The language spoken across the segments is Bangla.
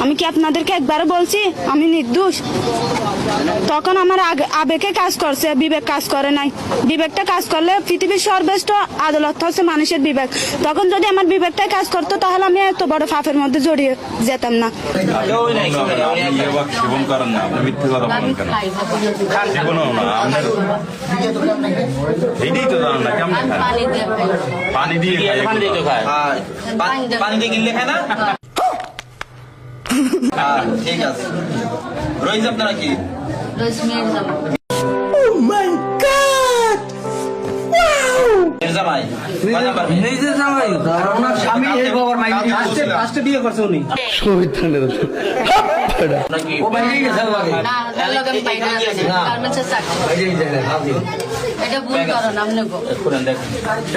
আমি কি আপনাদেরকে একবারও বলছি আমি নির্দোষ? তখন আমার আবেগে কাজ করছে, বিবেক কাজ করে নাই। বিবেকটা কাজ করলে পৃথিবীর সর্বশ্রেষ্ঠ আদালত হচ্ছে মানুষের বিবেক। তখন যদি আমার বিবেকটাই কাজ করতো তাহলে আমি এত বড় পাপের মধ্যে জড়িয়ে যেতাম না। সেবন করেন না, আপনি মিথ্যে কথা বলেন কেন? জীবনও না আপনার এইটাই তো জানেন না কেমন খায়? পানি দিয়ে খায়। পানি দিয়ে গিলে খায় না। ঠিক আছে, রয়েছে আপনারা কি জামাই নিজের জামাই ওনার স্বামী এই বাবার মাইক ফার্স্টে বিয়ে করছে উনি নাকি ও বাইরে গেছে আগে না লগে আমি বাইরে আছি গার্মেন্টসে চাকরি বাইরে গেছে হাজি এটা ভুল করেন আপনি গো দেখুন দেখুন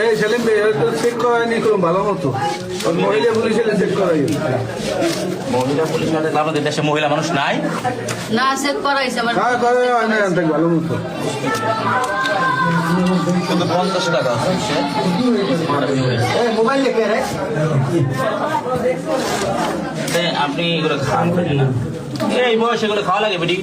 এই সেলিম ভাই তো চেক করায়নি কোনো ভালো মতো ওর মহিলা পুলিশে চেক করাই মহিলা পুলিশ না থাকলে আমাদের দেশে মহিলা মানুষ নাই। না চেক করাইছে আমার হ্যাঁ করে হয় না দেখ ভালো মতো শুধু 50 টাকা হচ্ছে এই মোবাইল লেখে রে আপনি এগুলো খান না, এই বয়সে এগুলো খাওয়া লাগে বেটি।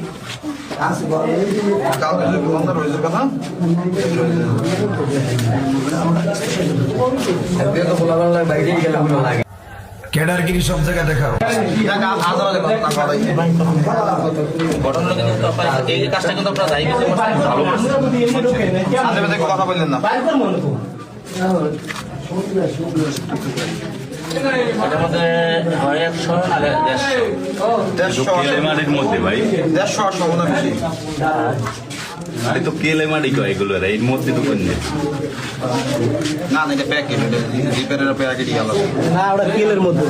বাইরে গেলে ভালো লাগে ক্যাডারগিরি সব জায়গায় দেখাও ঘটনা কিন্তু এই কাজটা কিন্তু আপনারা দায়ী করতে ভালো কথা বললেন না। এটার মধ্যে হয় 100 আর 150 কেলেমারির মধ্যে ভাই, 150 সম্ভাবনা বেশি। আরে তো কেলেমারি কয় এগুলো এর মধ্যে তো কোন না এটা প্যাকেট, এটা রিপেয়ারের প্যাকেটই আলাদা। না ওটা কিলের মধ্যে